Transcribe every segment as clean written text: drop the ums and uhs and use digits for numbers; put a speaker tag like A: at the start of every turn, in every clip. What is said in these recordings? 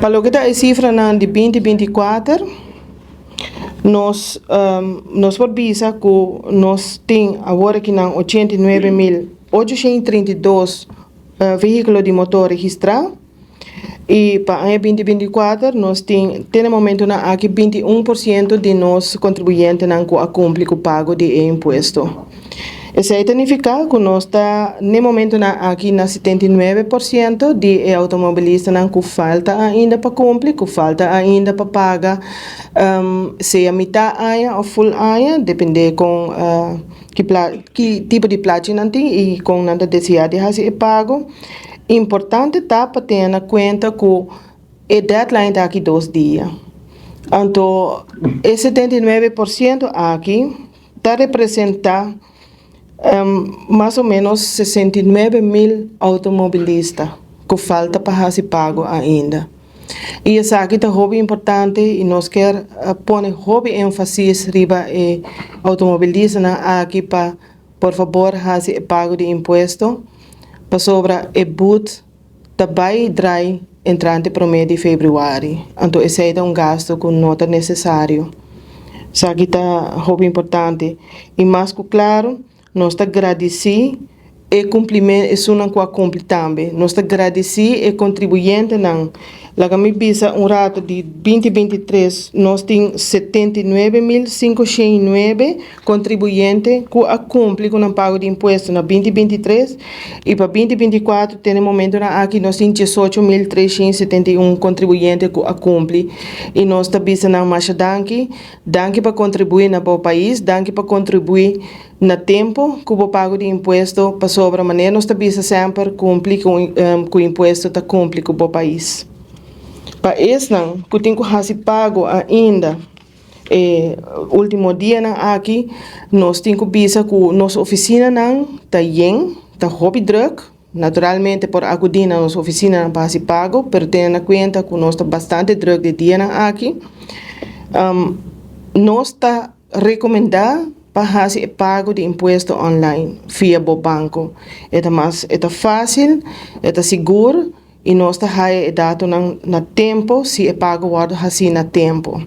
A: Para lo que está a cifra de 2024, nós por visa que nós tem agora que não 89.832 veículos de motor registrados. E para o ano 2024, nós temos no momento aqui 21% de nossos contribuintes não cumpre com o pago de imposto. Isso significa que nós está no momento aqui na 79% de automobilistas que falta ainda para cumprir, que falta ainda para pagar, se a metade ano ou full ano, depende com que tipo de platina tem e com nada desejar de fazer pago. Importante tá para ter na conta que o deadline está aqui 2 dias. Então, esse 79% aqui está representando mais ou menos 69.000 automobilistas que falta para fazer pago ainda. E isso aqui é muito importante e nós queremos pôr muito ênfase riba automobilistas aqui para, por favor, fazer pago de imposto para sobra e boot também drai entrante para o mês de fevereiro. Então, esse é gasto que não é necessário. Isso aqui é muito importante. E mais que claro, nós agradecemos e cumprimento isso não cumpre também. Nós agradecemos e contribuinte não. Lá me visa rato de 2023, nós temos 79.509 contribuintes que cumprem com o pago de imposto na 2023 e para 2024 tem no momento aqui nós temos 18.371 contribuintes que cumprem e nós também não mais danke para contribuir no país, danke para contribuir no tempo que o pago de imposto para sobre a maneira nós também sempre cumpre com o imposto está cumpre com o país. Para isso, que tem que fazer pago ainda, último dia aqui, nós temos que ver que nossa oficina está bem, está hobby druk. Naturalmente, por acudir na nossa oficina para fazer pago, mas tenha na conta que nós está bastante druk de dia aqui. Nós está recomendado para fazer pago de imposto online via o banco. É fácil, é seguro. E nós temos dado na tempo, se é pago assim na tempo.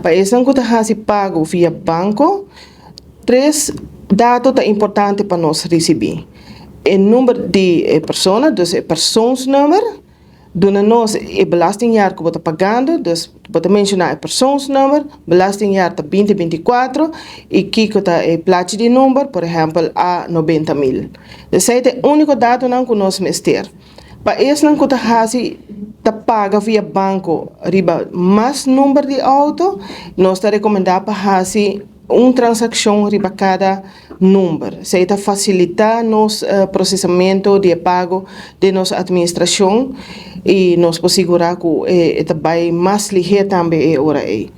A: Para isso, não é pago via banco, 3 dados importantes para nós receber. O número de pessoas, então o persoonsnummer, dona nós o belastingjaar que você está pagando, então você mencionar o persoonsnummer, belastingjaar está 2024 e que está o plaatje de número, por exemplo, a 90.000. Esse é o único dado que nós meter. Para isso, não está paga via banco, riba mais número de auto, nós está recomendado para fazer uma transação riba cada número. Isso está facilitar nosso processamento de pago de nossa administração e nós podemos segurar que é mais ligeiro também a hora aí.